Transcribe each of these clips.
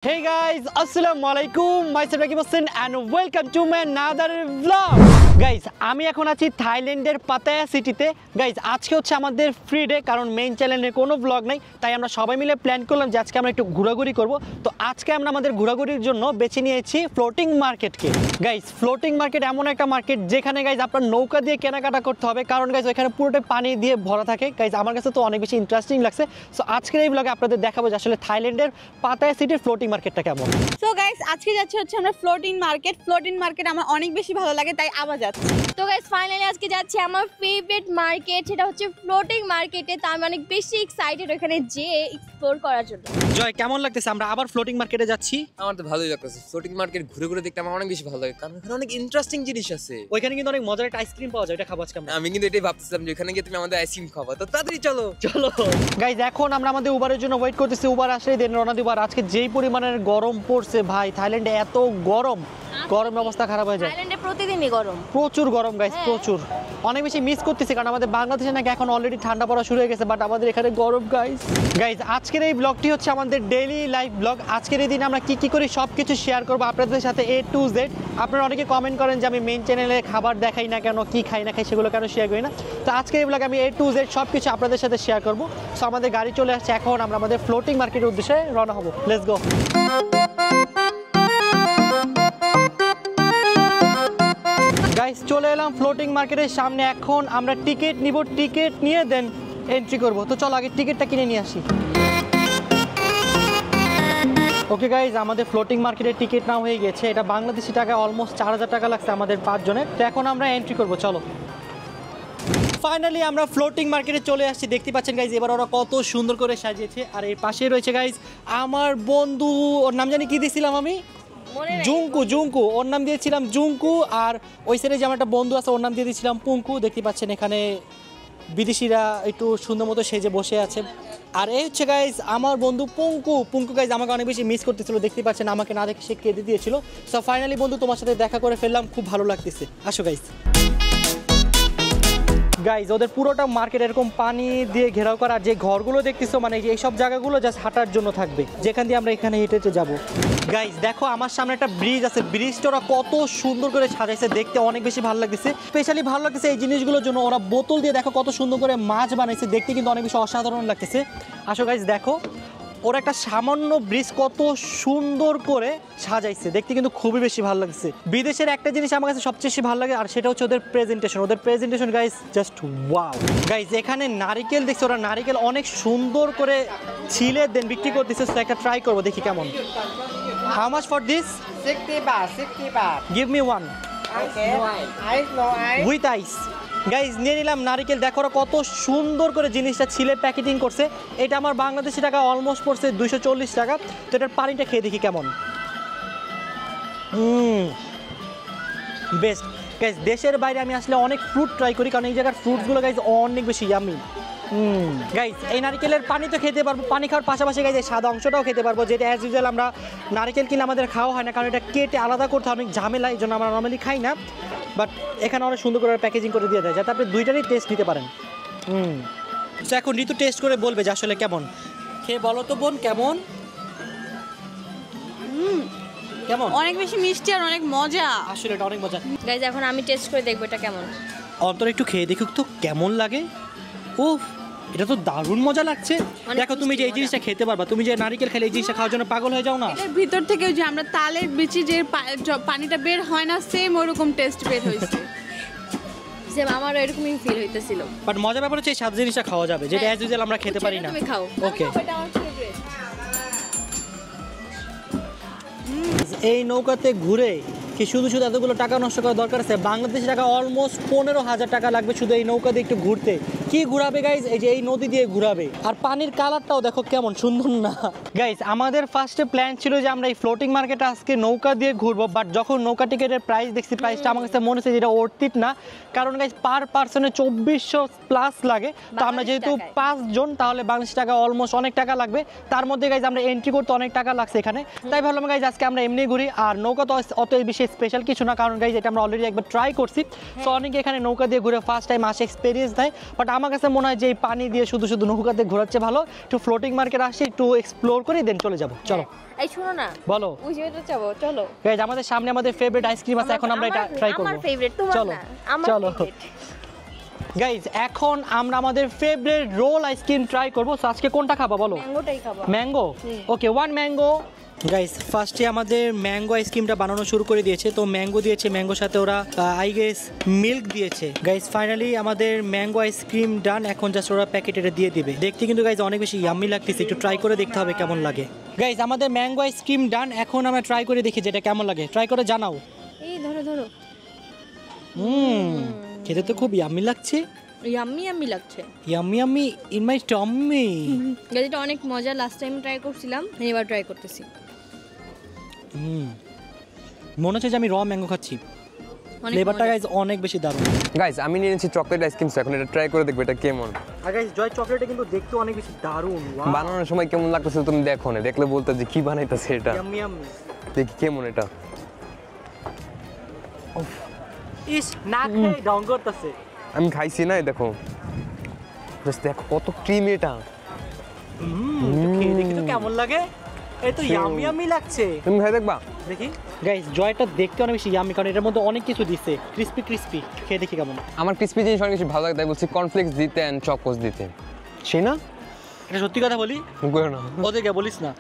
Hey guys, Assalamualaikum. Myself Rakib Hossain and welcome to my another vlog. Guys, আমি এখন আছি থাইল্যান্ডের Pattaya সিটিতে। গাইজ আজকে হচ্ছে আমাদের ফ্রি ডে, কারণ মেইন চ্যানেলে কোনো ব্লগ নেই, তাই আমরা সবাই মিলে প্ল্যান করলাম যে আজকে আমরা একটু ঘোরাঘুরি করব। তো আজকে আমরা আমাদের ঘোরাঘুরির জন্য বেছে নিয়েছি ফ্লোটিং মার্কেটকে। গাইজ ফ্লোটিং মার্কেট এমন একটা মার্কেট যেখানে গাইজ আপনার নৌকা দিয়ে কেনাকাটা করতে হবে, কারণ গাইজ ওইখানে পুরোটাই পানি দিয়ে ভরা থাকে। গাইজ আমার কাছে তো অনেক বেশি ইন্টারেস্টিং লাগছে। সো আজকের এই ব্লগে আপনাদের দেখাবো যে আসলে থাইল্যান্ডের পাতায়া সিটির ফ্লোটিং মার্কেটটা কেমন। সো গাইস আজকে যাচ্ছে হচ্ছে আমরা ফ্লোটিং মার্কেট আমার অনেক বেশি ভালো লাগে, তাই আবার যাচ্ছি। তো গাইস ফাইনালি আজকে যাচ্ছি আমার ফেভারিট মার্কেট, সেটা হচ্ছে ফ্লোটিং মার্কেটে। তো আমি অনেক বেশি এক্সাইটেড ওখানে যেয়ে এক্সপ্লোর করার জন্য। জয়, কেমন লাগতেছে আমরা আবার ফ্লোটিং মার্কেটে যাচ্ছি? আমার তো ভালোই লাগতেছে। ফ্লোটিং মার্কেট ঘুরে ঘুরে দেখতে আমার অনেক বেশি ভালো লাগে, কারণ এখানে অনেক ইন্টারেস্টিং জিনিস আছে। ওইখানে কিন্তু অনেক মজার একটা আইসক্রিম পাওয়া যায়, এটা খাবো আজকে আমরা। আমি কিন্তু এটাই ভাবতেছিলাম যে ওখানে গিয়ে তুমি আমাদের আইসক্রিম খাওয়া। তো তাড়াতাড়ি চলো। গাইজ এখন আমরা আমাদের উবারের জন্য ওয়েট করতেছি। উবার আসলেই দেন রওনা দিব। আর আজকে যেই পরিমাণের গরম পড়ছে ভাই, থাইল্যান্ডে এত গরমের অবস্থা খারাপ হয়ে যায়। থাইল্যান্ডে প্রতিদিনই গরম, প্রচুর গরম গাইজ, প্রচুর। অনেক বেশি মিস করতেছি, কারণ আমাদের বাংলাদেশে নাকি এখন অলরেডি ঠান্ডা পড়া শুরু হয়ে গেছে, বাট আমাদের এখানে গরম গাইজ। আজকের এই ব্লগটি হচ্ছে আমাদের ডেইলি লাইফ ব্লগ। আজকের এই দিন আমরা কি করি সব কিছু শেয়ার করবো আপনাদের সাথে A to Z। আপনারা অনেকে কমেন্ট করেন যে আমি মেইন চ্যানেলে খাবার দেখাই না কেন, কি খাই না খাই সেগুলো কেন শেয়ার করি না। তো আজকের এই ব্লগে আমি A to Z সব কিছু আপনাদের সাথে শেয়ার করবো। সো আমাদের গাড়ি চলে আসছে, এখন আমরা আমাদের ফ্লোটিং মার্কেটের উদ্দেশ্যে রওনা হবো। Let's go. গাইস চলে এলাম ফ্লোটিং মার্কেটের সামনে। এখন আমরা টিকিট নিব, টিকিট নিয়ে দেন এন্ট্রি করব। তো চলো আগে টিকিটটা কিনে নিয়ে আসি। ওকে গাইজ, আমাদের ফ্লোটিং মার্কেটের টিকিট নাও হয়ে গেছে। এটা বাংলাদেশি টাকা অলমোস্ট 4000 টাকা লাগছে আমাদের 5 জনের। তো এখন আমরা এন্ট্রি করব, চলো। ফাইনালি আমরা ফ্লোটিং মার্কেটে চলে আসছি। দেখতে পাচ্ছেন গাইজ এবার ওরা কত সুন্দর করে সাজিয়েছে। আর এর পাশে রয়েছে গাইজ আমার বন্ধু, ওর নাম জানি কি দিয়েছিলাম আমি, জুঙ্কু, ওর নাম দিয়েছিলাম জুঙ্কু। আর ওই সাইডে যে আমার একটা বন্ধু আছে ওর নাম দিয়ে দিয়েছিলাম পুঙ্কু। দেখতে পাচ্ছেন এখানে বিদেশিরা একটু সুন্দর মতো সেজে বসে আছে। আর এই হচ্ছে গাইজ আমার বন্ধু পুঙ্কু গাইজ আমাকে অনেক বেশি মিস করতেছিল। দেখতে পাচ্ছেন আমাকে না দেখে সে কেঁদে দিয়েছিল। সো ফাইনালি বন্ধু তোমার সাথে দেখা করে ফেললাম, খুব ভালো লাগতেছে। আসো গাইজ। গাইজ ওদের পুরোটা মার্কেট এরকম পানি দিয়ে ঘেরাও করা। আর যে ঘরগুলো দেখতেছো মানে এইসব জায়গাগুলো জাস্ট হাঁটার জন্য থাকবে, যেখান দিয়ে আমরা এখানে হেঁটে হেঁটে যাবো। গাইজ দেখো আমার সামনে একটা ব্রিজ আছে, ব্রিজটা ওরা কত সুন্দর করে সাজাইছে, দেখতে অনেক বেশি ভালো লাগতেছে। স্পেশালি ভালো লাগতেছে এই জিনিসগুলোর জন্য, ওরা বোতল দিয়ে দেখো কত সুন্দর করে মাছ বানাইছে, দেখতে কিন্তু অনেক বেশি অসাধারণ লাগতেছে। আসো গাইজ দেখো ওরা একটা সামান্য ব্রিজ কত সুন্দর করে সাজাইছে, দেখতে কিন্তু খুবই বেশি ভালো লাগছে। বিদেশের একটা জিনিস আমার কাছে সবচেয়ে বেশি ভালো লাগে, আর সেটা হচ্ছে ওদের presentation guys just wow. Guys এখানে নারিকেল দেখছি, ওরা নারিকেল অনেক সুন্দর করে ছিলে দেন বিক্রি করতেছে। একটা ট্রাই করবো, দেখি কেমন। How much for this? 60 baht. Give me one Okay. Ice, no ice. With ice. Guys নিয়ে নিলাম নারিকেল। দেখো ওরা কত সুন্দর করে জিনিসটা ছিলে প্যাকেটিং করছে। এটা আমার বাংলাদেশি টাকা অলমোস্ট পড়ছে 240 টাকা। তো এটার পানিটা খেয়ে দেখি কেমন। Best guys. দেশের বাইরে আমি আসলে অনেক ফ্রুট ট্রাই করি, কারণ এই জায়গার ফ্রুটসগুলো গাইজ অনেক বেশি ইয়ামি। গাইজ এই নারিকেলের পানি তো খেতে পারবো, পানি খাওয়ার পাশাপাশি গাইজ এই সাদা অংশটাও খেতে পারবো, যেটা অ্যাজ ইউজুয়াল আমরা নারিকেল কিনে আমাদের খাওয়া হয় না, কারণ এটা কেটে আলাদা করতে অনেক ঝামেলা, এই জন্য আমরা নর্মালি খাই না। বাট এখানে অনেক সুন্দর করে প্যাকেজিং করে দিয়ে দেয়, যাতে আপনি দুইটারই টেস্ট নিতে পারেন। তো এখন ঋতু টেস্ট করে বলবে যে আসলে কেমন। খেয়ে বলো তো বোন কেমন কেমন? অনেক বেশি মিষ্টি আর অনেক মজা। আসলে এটা অনেক মজা। গাইজ এখন আমি টেস্ট করে দেখবো এটা কেমন। অন্তর একটু খেয়ে দেখুক তো কেমন লাগে। উফ, এটা তো দারুণ মজা লাগছে। দেখো তুমি যে এই জিনিসটা খেতে পারবা, তুমি যে নারিকেল খেলে এই জিনিসটা খাওয়ার জন্য পাগল হয়ে যাও না। এর ভিতর থেকে যে আমরা তালের বিচি যে পানিটা বের হয় না, সেম ওরকম টেস্ট বের হয়েছে। যে আমারও এরকমই ফিল হইতেছিল। বাট মজার ব্যাপার হচ্ছে এই সাত জিনিসটা খাওয়া যাবে, যেটা অ্যাজ ইউজুয়াল আমরা খেতে পারি না। তুমি খাও। ওকে। এটা আমার ফেভারিট। এই নৌকাতে ঘুরে কি শুধু এতগুলো টাকা নষ্ট করার দরকার আছে? বাংলাদেশি টাকা অলমোস্ট 15,000 টাকা লাগবে শুধু এই নৌকা দিয়ে একটু ঘুরতে। কি ঘুরাবে গাইজ? এই যে এই নদী দিয়ে ঘুরাবে। আর পানির কালারটাও দেখো কেমন সুন্দর না গাইজ? আমাদের ফার্স্টে প্ল্যান ছিল যে আমরা এই ফ্লোটিং মার্কেটে আজকে নৌকা দিয়ে ঘুরবো, বাট যখন নৌকা টিকেটের প্রাইস দেখছি, প্রাইসটা আমার কাছে মনে হচ্ছে যেটা অর্থিত না, কারণ গাইজ পার পার্সনে 2400 প্লাস লাগে। তো আমরা যেহেতু 5 জন, তাহলে বাংলাদেশি টাকা অলমোস্ট অনেক টাকা লাগবে। তার মধ্যে গাইজ আমরা এন্ট্রি করতে অনেক টাকা লাগছে এখানে, তাই ভাবলাম গাইজ আজকে আমরা এমনি ঘুরি। আর নৌকা তো অত বেশি স্পেশাল কিছু না, কারণ গাইজ এটা আমরা অলরেডি একবার ট্রাই করছি। সো অনেকে এখানে নৌকা দিয়ে ঘুরে ফার্স্ট টাইম আসে, এক্সপিরিয়েন্স দেয়। বাট আমার কাছে মনে হয় যে এই পানি দিয়ে শুধু শুধু নৌকাতে ঘোরাচ্ছে ভালো, একটু ফ্লোটিং মার্কেট আসি, একটু এক্সপ্লোর করি, দেন চলে যাবো। চলো এই শোনো না, বলো। ওই জায়গাটা যাবো, চলো। গাইজ আমাদের সামনে আমাদের ফেভারিট আইসক্রিম আছে, এখন আমরা এটা ট্রাই করব। আমার ফেভারিট, তোমার চলো না, আমার চলো ফেভারিট। গাইজ এখন আমরা আমাদের ফেভারিট রোল আইসক্রিম ট্রাই করবো। সো আজকে কোনটা খাবা বলো? ম্যাঙ্গোটাই খাবো। ম্যাঙ্গো, ওকে 1 ম্যাঙ্গো। গাইস ফার্স্টে আমাদের ম্যাঙ্গো আইসক্রিমটা বানানো শুরু করে দিয়েছে। তো ম্যাঙ্গো দিয়েছে, ম্যাঙ্গোর সাথে ওরা আই গেস মিল্ক দিয়েছে। গাইস ফাইনালি আমাদের ম্যাঙ্গো আইসক্রিম ডান, এখন জাস্ট ওরা প্যাকেটে দিয়ে দিবে। দেখতে কিন্তু গাইস অনেক বেশি ইয়াম্মি লাগতেছে, একটু ট্রাই করে দেখতে হবে কেমন লাগে। গাইস আমাদের ম্যাঙ্গো আইসক্রিম ডান, এখন আমরা ট্রাই করে দেখি যেটা কেমন লাগে, ট্রাই করে জানাও। এই ধরো ধরো, খেতে তো খুব ইয়াম্মি লাগছে, ইয়াম্মি ইয়াম্মি লাগছে, yummy yummy in my Tommy. Guys এটা অনেক মজা, লাস্ট টাইম ট্রাই করছিলাম, এবার ট্রাই করতেছি। মনে হচ্ছে যে আমি র ম্যাঙ্গো খাচ্ছি, ফ্লেভারটা গাইস অনেক বেশি দারুণ। গাইস আমি নিয়ে নিয়েছি চকলেট আইসক্রিম, এখন এটা ট্রাই করে দেখবে এটা কেমন। আর গাইস জয় চকলেটটা কিন্তু দেখতে অনেক বেশি দারুণ। বানানোর সময় কেমন লাগতেছে তুমি দেখো না, দেখলে বলতে যে কি বানাইতেছে এটা। Yummy yummy. দেখি কেমন এটা। ইস না খেয়ে ডং করতেছে। আমি খাইছি না, দেখো জাস্ট দেখো কত ক্রিম এটা। খেয়ে দেখি তো কেমন লাগে। এই তো ইয়াম্মি ইয়াম্মি লাগছে, তুমি খাই দেখবা। দেখি গাইস জয়টা দেখতে অনেক বেশি ইয়াম্মি, কারণ এটার মধ্যে অনেক কিছু দিছে, ক্রিস্পি ক্রিস্পি। খেয়ে দেখি কেমন। আমার ক্রিসপি জিনিস অনেক বেশি ভালো লাগে, তাই বলছি কর্নফ্লেক্স দিতে এন্ড চকোস দিতে। সেই না, এটা সত্যি কথা বলি, কইও না ওদেরকে বলিস না,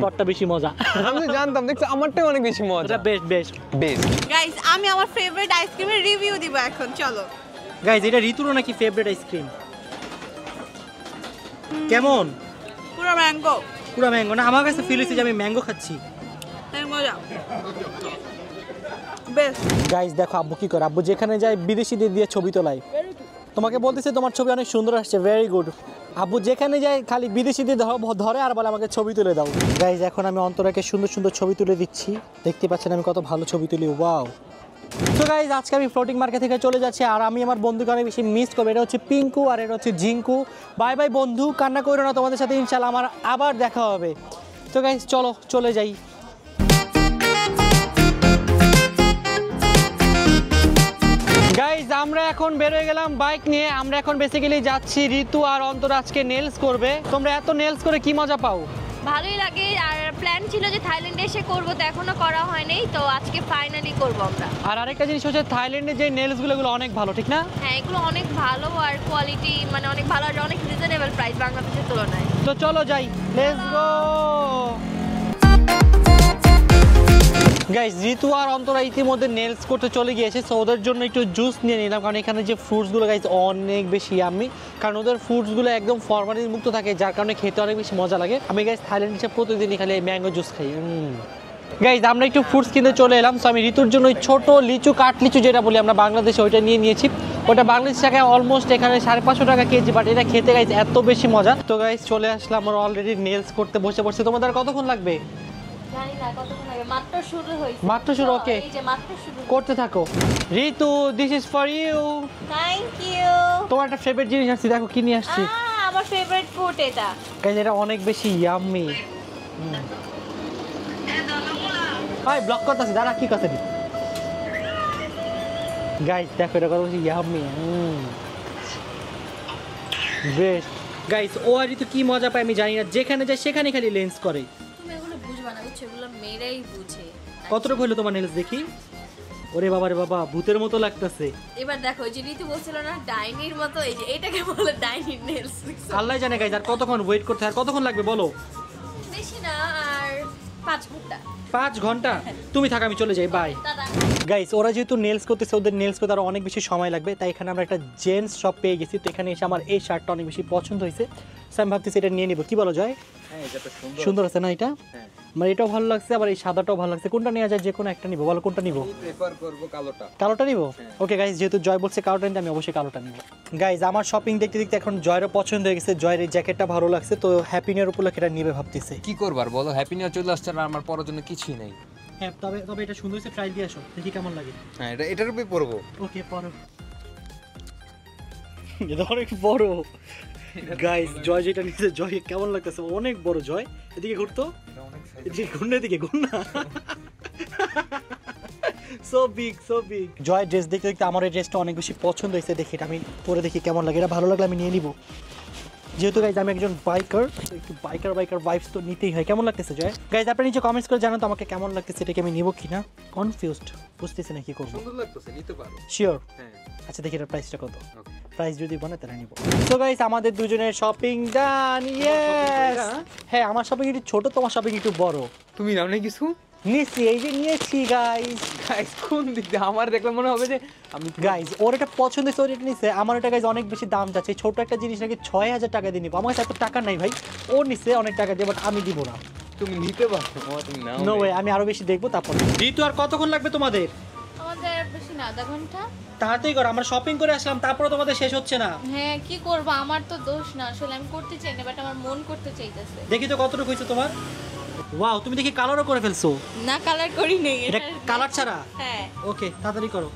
তোরটা বেশি মজা। আমি জানতাম, দেখছো আমারটাই অনেক বেশি মজা। এটা বেস্ট বেস্ট বেস্ট। গাইস আমি আমার ফেভারিট আইসক্রিমের রিভিউ দিব এখন, চলো। গাইস এটা ঋতুরও নাকি ফেভারিট আইসক্রিম। কেমন? পুরো ম্যাঙ্গো, পুরো ম্যাঙ্গো না? আমার কাছে ফিল হচ্ছে যে আমি ম্যাঙ্গো খাচ্ছি। মজা বেস্ট। গাইস দেখো আব্বু কি করে, আব্বু যেখানে যায় বিদেশিদের দিয়ে ছবি তোলায়। তোমাকে বলতেছে তোমার ছবি অনেক সুন্দর আসছে, ভেরি গুড। আব্বু যেখানে যায় খালি বিদেশিদের ধরে আর বলে আমাকে ছবি তুলে দাও। গাইস এখন আমি অন্তরাকে সুন্দর সুন্দর ছবি তুলে দিচ্ছি, দেখতে পাচ্ছেন আমি কত ভালো ছবি তুলি। ওয়াও। তো গাইস আজকে আমি ফ্লোটিং মার্কেট থেকে চলে যাচ্ছি, আর আমি আমার বন্ধুকে অনেক বেশি মিস করবো। এটা হচ্ছে পিঙ্কু আর এটা হচ্ছে জিঙ্কু। বাই বাই বন্ধু, কান্না করো না, তোমাদের সাথে ইনশাল্লাহ আমার আবার দেখা হবে। তো গাইস চলো চলে যাই। গাইজ আমরা এখন বের হয়ে গেলাম বাইক নিয়ে। আমরা এখন বেসিক্যালি যাচ্ছি, ঋতু আর অন্তর আজকে নেলস করবে। তোমরা এত নেলস করে কি মজা পাও? ভালোই লাগে, আর প্ল্যান ছিল যে থাইল্যান্ডে এসে করবো, তো এখনো করা হয়নি, তো আজকে ফাইনালি করবো আমরা। আর আরেকটা জিনিস হচ্ছে থাইল্যান্ডে যে নেলসগুলো এগুলো অনেক ভালো, ঠিক না? হ্যাঁ এগুলো অনেক ভালো, আর কোয়ালিটি মানে অনেক ভালো, আর অনেক রিজনেবল প্রাইস বাংলাদেশের তুলনায়। তো চলো যাই, লেটস গো। গাইজ ঋতু আর অন্তরা ইতিমধ্যে নেলস করতে চলে গিয়েছে, সো ওদের জন্য একটু জুস নিয়ে নিলাম, কারণ এখানে যে ফ্রুটসগুলো গাইজ অনেক বেশি ইয়াম্মি, কারণ ওদের ফ্রুটসগুলো একদম ফরমালিন মুক্ত থাকে, যার কারণে খেতে অনেক বেশি মজা লাগে। আমি গাইজ থাইল্যান্ড হিসেবে প্রতিদিনই খালি ম্যাঙ্গো জুস খাই। গাইজ আমরা একটু ফ্রুটস কিনতে চলে এলাম, সো আমি ঋতুর জন্য ওই ছোটো লিচু, কাঠ লিচু যেটা বলি আমরা বাংলাদেশে, ওইটা নিয়ে নিয়েছি। ওটা বাংলাদেশ টাকায় অলমোস্ট এখানে 550 টাকা কেজি, বাট এটা খেতে গাইজ এত বেশি মজা। তো গাইজ চলে আসলাম, আমরা অলরেডি নেলস করতে বসে পড়ছি। তোমাদের কতক্ষণ লাগবে? জানি না কতক্ষণ লাগে, মাত্র শুরু হয়েছে। মাত্র শুরু, ওকে এই যে মাত্র শুরু করতে থাকো। Ritu this is for you. Thank you. তোমার একটা ফেভারিট জিনিস আসছে, দেখো কি নিয়ে আসছি। আমার ফেভারিট ফুড এটা। গাইজ এটা অনেক বেশি ইয়াম্মি। ভাই ব্লক করতেছি, দাঁড়া কি কথা নি। গাইজ দেখো এটা কত বেশি ইয়াম্মি। বেস্ট। গাইজ ও আর ঋতু কি মজা পায় আমি জানি না, যেখানে যায় সেখানে খালি লেন্স করে। তুমি এগুলো বুঝবা না, বুঝছো, এগুলো মেয়েরাই বুঝে। কতটুকু হলো তোমার নেলস দেখি? ওরে বাবা রে বাবা, ভূতের মতো লাগতেছে। এবার দেখো, ওই যে ঋতু বলছিল না ডাইনির মতো, এই যে এটাকে বলে ডাইনির নেলস। আল্লাহ জানে গাইজ আর কতক্ষণ ওয়েট করতে, আর কতক্ষণ লাগবে বলো? বেশি না, আর 5 ঘন্টা। 5 ঘন্টা? তুমি থাক, আমি চলে যাই, বাই। দাদা গাইস ওরা যেহেতু নেলস করতেছে, ওদের নেলস করতে আরও অনেক বেশি সময় লাগবে, তাই এখানে আমরা একটা জেন্টস শপ পেয়ে গেছি। তো এখানে এসে আমার এই শার্টটা অনেক বেশি পছন্দ হয়েছে, সো আমি ভাবতেছি এটা নিয়ে নিব। কি বলো জয়? হ্যাঁ এটা তো সুন্দর আছে না এটা? হ্যাঁ আমার এটাও ভালো লাগছে, আবার এই সাদাটাও ভালো লাগছে। কোনটা নেওয়া যায়? যে কোনো একটা নিব, বলো কোনটা নিব? প্রেফার করব কালোটা। কালোটা নিব? ওকে গাইস, যেহেতু জয় বলছে কালোটা নিতে, আমি অবশ্যই কালোটা নিব। গাইস আমার শপিং দেখতে দেখতে এখন জয়েরও পছন্দ হয়ে গেছে, জয়ের এই জ্যাকেটটা ভালো লাগছে, তো হ্যাপি নিউ ইয়ার উপলক্ষে এটা নিবে ভাবতেছে। কি করবার বলো, হ্যাপি নিউ ইয়ার চলে আসছে, আর আমার পরার জন্য কিছুই নাই। হ্যাঁ তবে তবে এটা সুন্দর হয়েছে, ট্রাই দিয়ে আসো, দেখি কেমন লাগে। হ্যাঁ এটার উপরে পরবো। ওকে পরো। এটা অনেক বড়। গাইস জয় যেটা নিচে, জয় কেমন লাগতেছে? অনেক বড়। জয় এদিকে ঘুরতো, এদিকে ঘুরনা, এদিকে ঘুরনা। সো বিগ জয় ড্রেস দেখতে দেখতে আমার এই ড্রেসটা অনেক বেশি পছন্দ হয়েছে, দেখি এটা আমি পরে দেখি কেমন লাগে, এটা ভালো লাগলে আমি নিয়ে নিব। যেহেতু গাইজ আমি একজন বাইকার, একটু বাইকার ভাইবস তো নিতেই হয়। কেমন লাগতেছে জয়? গাইজ আপনারা নিচে কমেন্টস করে জানান তো আমাকে কেমন লাগতেছে, এটাকে আমি নিব কিনা। কনফিউজড, বুঝতেছি না কি করবো। সুন্দর লাগতেছে, নিতে পারো। শিওর? হ্যাঁ। আচ্ছা দেখি এটার প্রাইসটা কত। Okay. প্রাইস যদি বলে তাহলে নিব। সো গাইস আমাদের দুজনের শপিং ডান। ইয়েস, হ্যাঁ আমার শপিং একটু ছোট, তোমার শপিং একটু বড়। তুমি নাও না কিছু? নিয়েছি, এই যে নিয়েছি গাইস। গাইস কোন দিক দিয়ে? আমার দেখলে মনে হবে যে আমি গাইস ওর এটা পছন্দ হয়েছে, ওর এটা নিছে। আমার এটা গাইস অনেক বেশি দাম যাচ্ছে, ছোট একটা জিনিস নাকি 6000 টাকা দিয়ে নিবো। আমার কাছে এত টাকা নাই ভাই, ও নিছে অনেক টাকা দিয়ে, বাট আমি দিব না। তুমি নিতে পারো, তুমি নাও। নো ওয়ে, আমি আরো বেশি দেখবো তারপর। ঋতু আর কতক্ষণ লাগবে তোমাদের? আমাদের বেশি না, আধা ঘন্টা। তাড়াতাড়ি করো, আমরা শপিং করে আসলাম তারপরে তোমাদের শেষ হচ্ছে না। হ্যাঁ কি করবো, আমার তো দোষ না, আসলে আমি করতে চাই না, বাট আমার মন করতে চাইতেছে। দেখি তো কতটুকু হয়েছে তোমার। ওয়াও, তুমি দেখি কালারও করে ফেলছো। না কালার করি নেই, এটা কালার ছাড়া? হ্যাঁ। ওকে, তাড়াতাড়ি করো।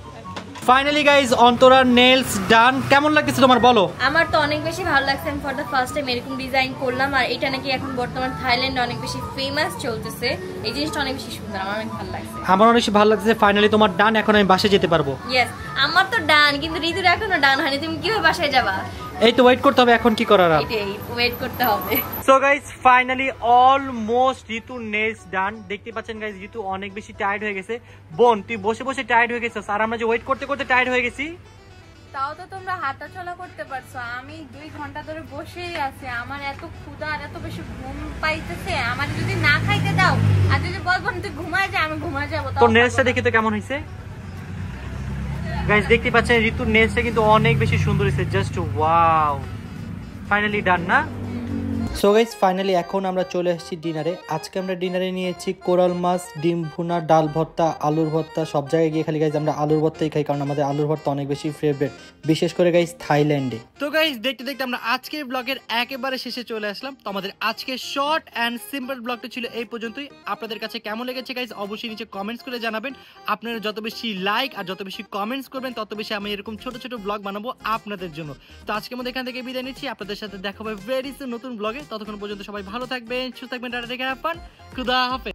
ফাইনালি গাইজ অন্তরার নেলস ডান। কেমন লাগতেছে তোমার বলো? আমার তো অনেক বেশি ভালো লাগছে, আমি ফর দ্য ফার্স্ট টাইম এরকম ডিজাইন করলাম। আর এটা নাকি এখন বর্তমান থাইল্যান্ডে অনেক বেশি ফেমাস চলতেছে, এই জিনিসটা অনেক বেশি সুন্দর, আমার অনেক ভালো লাগছে। আমার অনেক বেশি ভালো লাগতেছে। ফাইনালি তোমার ডান, এখন আমি বাসে যেতে পারবো। ইয়েস, আমার তো ডান, কিন্তু ঋতুর এখনো ডান হয়নি। তুমি কিভাবে বাসায় যাবা? এই তো ওয়েট করতে হবে, এখন কি করার আর। এটাই ওয়েট করতে হবে। সো গাইজ ফাইনালি অলমোস্ট ঋতু নেলস ডান। দেখতে পাচ্ছেন গাইজ ঋতু অনেক বেশি টায়ার্ড হয়ে গেছে। বোন তুই বসে বসে টায়ার্ড হয়ে গেছিস, আর আমরা যে ওয়েট করতে করতে টায়ার্ড হয়ে গেছি। তাও তো তোমরা হাঁটা চলা করতে পারছো, আমি 2 ঘন্টা ধরে বসেই আছি। আমার এত ক্ষুধা আর এত বেশি ঘুম পাইতেছে, আমার যদি না খাইতে দাও আর যদি বলবো না তুই ঘুমায় যা, আমি ঘুমায় যাবো। তোর নেলসটা দেখি তো কেমন হয়েছে। গাইজ দেখতে পাচ্ছেন ঋতুর নেলসটা কিন্তু অনেক বেশি সুন্দর হয়েছে, জাস্ট ওয়াও। ফাইনালি ডান না? সো গাইজ ফাইনালি এখন আমরা চলে এসেছি ডিনারে। আজকে আমরা ডিনারে নিয়েছি কোরাল মাছ, ডিম ভুনা, ডাল ভর্তা, আলুর ভর্তা। সব জায়গায় গিয়ে খালি গাইজ আমরা আলুর ভর্তাই খাই, কারণ আমাদের আলুর ভর্তা অনেক বেশি ফেভারিট, বিশেষ করে গাইজ থাইল্যান্ডে। তো গাইজ দেখতে দেখতে আমরা আজকের ব্লগের একেবারে শেষে চলে আসলাম। তো আমাদের আজকের শর্ট অ্যান্ড সিম্পল ব্লগটা ছিল এই পর্যন্তই। আপনাদের কাছে কেমন লেগেছে গাইজ অবশ্যই নিচে কমেন্টস করে জানাবেন। আপনারা যত বেশি লাইক আর যত বেশি কমেন্টস করবেন তত বেশি আমি এরকম ছোট ছোট ব্লগ বানাবো আপনাদের জন্য। তো আজকের মধ্যে এখান থেকে বিদায় নিচ্ছি, আপনাদের সাথে দেখা হবে ভেরি সুন নতুন ব্লগে। ততক্ষণ পর্যন্ত সবাই ভালো থাকবেন, সুস্থ থাকবেন, tata, take care, have fun, খুদা হাফেজ।